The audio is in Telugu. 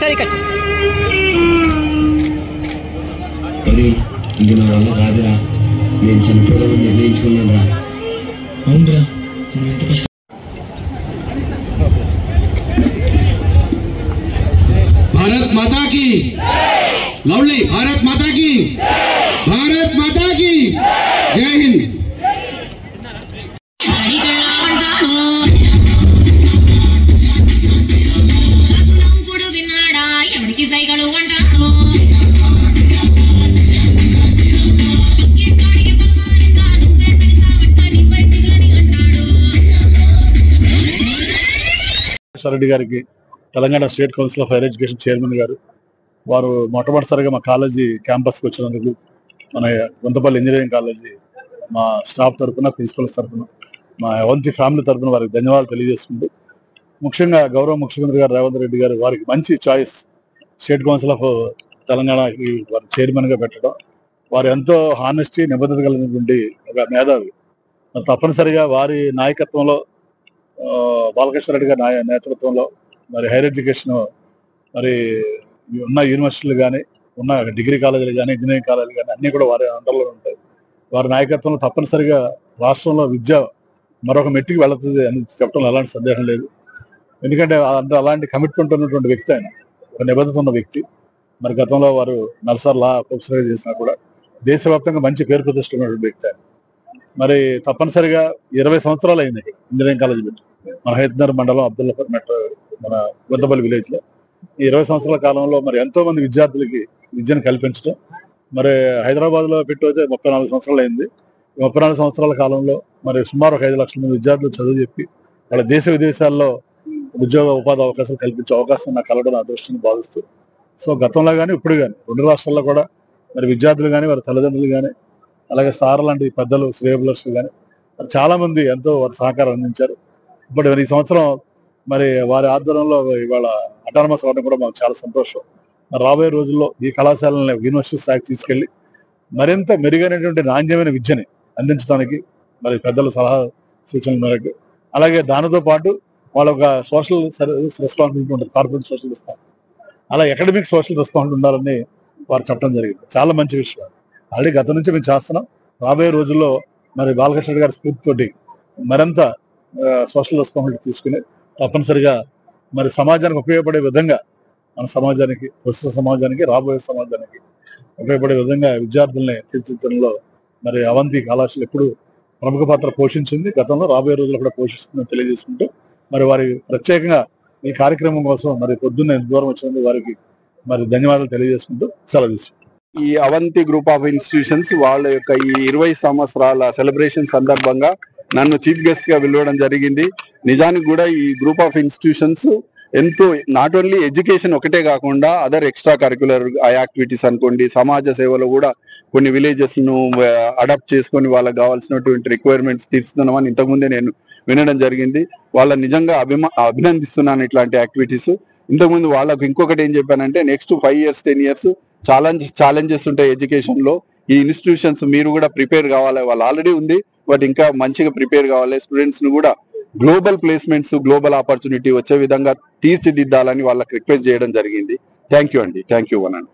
సరే కచ్చు ఇది నా వల్ల రాదురా, నేను చనిపోదామని నిర్ణయించుకున్నాను రా. అవునరా, ఎంత కష్టం. భారత్ మాతా కీ లవ్లీ, భారత్ మాతా కీ, భారత్ మాతా కీ జై హింద్. రెడ్డి గారికి Telangana state council of higher education chairman గారు వారు మొట్టమొదటిసారిగా మా కాలేజీ క్యాంపస్కి వచ్చినందుకు మన గుంతపల్లి ఇంజనీరింగ్ కాలేజీ మా స్టాఫ్ తరఫున ప్రిన్సిపల్స్ తరఫున మా అవంతి ఫ్యామిలీ తరఫున వారికి ధన్యవాదాలు తెలియజేసుకుంటూ ముఖ్యంగా గౌరవ ముఖ్యమంత్రి గారు రేవంత్ రెడ్డి గారు వారికి మంచి చాయిస్ స్టేట్ కౌన్సిల్ ఆఫ్ తెలంగాణకి వారు చైర్మన్గా పెట్టడం, వారు ఎంతో హానెస్టీ నిబద్ధత కలిగినటువంటి ఒక మేధావి. మరి తప్పనిసరిగా వారి నాయకత్వంలో బాలకృష్ణ రెడ్డి గారి నేతృత్వంలో మరి హైయర్ ఎడ్యుకేషన్ మరి ఉన్న యూనివర్సిటీలు కానీ ఉన్న డిగ్రీ కాలేజీలు కానీ ఇంజనీరింగ్ కాలేజీలు కానీ అన్నీ కూడా వారి అండర్లో ఉంటాయి. వారి నాయకత్వంలో తప్పనిసరిగా రాష్ట్రంలో విద్య మరొక మెట్టికి వెళుతుంది అని చెప్పడంలో ఎలాంటి సందేహం లేదు. ఎందుకంటే అలాంటి కమిట్మెంట్ ఉన్నటువంటి వ్యక్తి ఆయన, ఒక నిబద్ధత ఉన్న వ్యక్తి. మరి గతంలో వారు నల్సార్ లా ప్రొఫెసర్గా చేసినా కూడా దేశవ్యాప్తంగా మంచి పేరు ప్రతిష్టమైనటువంటి వ్యక్తి ఆయన. మరి తప్పనిసరిగా 20 సంవత్సరాలు అయింది ఇంజనీరింగ్ కాలేజ్ పెట్టి మన హైదరాబాద్ మండలం అబ్దుల్లాపూర్ మెట్రో మన గుంతపల్లి విలేజ్ లో. ఈ 20 సంవత్సరాల కాలంలో మరి ఎంతో మంది విద్యార్థులకి విద్యను కల్పించడం, మరి హైదరాబాద్ లో పెట్టి అయితే 34 సంవత్సరాలు అయింది. 34 సంవత్సరాల కాలంలో మరి సుమారు 5 లక్షల మంది విద్యార్థులు చదువు చెప్పి వాళ్ళ దేశ విదేశాల్లో ఉద్యోగ ఉపాధి అవకాశాలు కల్పించే అవకాశం నాకు కలగడం అదృష్టాన్ని భావిస్తూ, సో గతంలో కానీ ఇప్పుడు కానీ 2 రాష్ట్రాల్లో కూడా మరి విద్యార్థులు కానీ వారి తల్లిదండ్రులు కానీ అలాగే సార్ లాంటి పెద్దలు శ్రేయభిలాషులు కానీ మరి చాలా మంది ఎంతో వారి సహకారం అందించారు. ఇప్పుడు ఈ సంవత్సరం మరి వారి ఆధ్వర్యంలో ఇవాళ అటానమస్ అవ్వడం కూడా మాకు చాలా సంతోషం. మరి రాబోయే రోజుల్లో ఈ కళాశాలను యూనివర్సిటీ స్థాయికి తీసుకెళ్లి మరింత మెరుగైనటువంటి నాణ్యమైన విద్యని అందించడానికి మరి పెద్దల సలహా సూచనల మేరకు, అలాగే దానితో పాటు వాళ్ళ ఒక సోషల్ సర్వీస్ రెస్పాన్సిబిలిటీ ఉంటుంది, కార్పొరేట్ సోషల్ రెస్పాన్సిబిలిటీ, అలా అకాడమిక్ సోషల్ రెస్పాన్సిబిలిటీ ఉండాలని వారు చెప్పడం జరిగింది. చాలా మంచి విషయం. ఆల్రెడీ గతం నుంచి మేము చేస్తున్నాం. రాబోయే రోజుల్లో మరి బాలకృష్ణ గారి స్ఫూర్తితోటి మరింత సోషల్ రెస్పాన్సిబిలిటీ తీసుకుని తప్పనిసరిగా మరి సమాజానికి ఉపయోగపడే విధంగా, మన సమాజానికి, ప్రస్తుత సమాజానికి, రాబోయే సమాజానికి ఉపయోగపడే విధంగా విద్యార్థుల్ని తీర్చిదిద్దడంలో మరి అవంతి కళాశాల ఎప్పుడు ప్రముఖ పాత్ర పోషించింది, గతంలో రాబోయే రోజుల్లో కూడా పోషిస్తుందని తెలియజేసుకుంటూ మరి వారి ప్రత్యేకంగా ఈ కార్యక్రమం కోసం మరి పొద్దున్న దూరం వచ్చినందుకు వారికి మరి ధన్యవాదాలు తెలియజేసుకుంటూ సెలవు తీసుకుంటాం. ఈ అవంతి గ్రూప్ ఆఫ్ ఇన్స్టిట్యూషన్స్ వాళ్ళ యొక్క ఈ 20 సంవత్సరాల సెలబ్రేషన్ సందర్భంగా నన్ను చీఫ్ గెస్ట్ గా పిలవడం జరిగింది. నిజానికి కూడా ఈ గ్రూప్ ఆఫ్ ఇన్స్టిట్యూషన్స్ ఎంతో నాట్ ఓన్లీ ఎడ్యుకేషన్ ఒకటే కాకుండా అదర్ ఎక్స్ట్రా కరిక్యులర్ యాక్టివిటీస్ అనుకోండి, సమాజ సేవలో కూడా కొన్ని విలేజెస్ ను అడాప్ట్ చేసుకొని వాళ్ళకి కావాల్సినటువంటి రిక్వైర్మెంట్స్ తీర్చుతున్నామని ఇంతకుముందే నేను వినడం జరిగింది. వాళ్ళ నిజంగా అభినందిస్తున్నాను ఇట్లాంటి యాక్టివిటీస్. ఇంతకుముందు వాళ్ళకు ఇంకొకటి ఏం చెప్పానంటే నెక్స్ట్ 5 years 10 years ఛాలెంజెస్ ఉంటాయి ఎడ్యుకేషన్ లో. ఈ ఇన్స్టిట్యూషన్స్ మీరు కూడా ప్రిపేర్ కావాలి, వాళ్ళు ఆల్రెడీ ఉంది బట్ ఇంకా మంచిగా ప్రిపేర్ కావాలి. స్టూడెంట్స్ ను కూడా గ్లోబల్ ప్లేస్మెంట్స్, గ్లోబల్ ఆపర్చునిటీ వచ్చే విధంగా తీర్చిదిద్దాలని వాళ్ళకి రిక్వెస్ట్ చేయడం జరిగింది. థ్యాంక్ యూ అండి. Thank you one and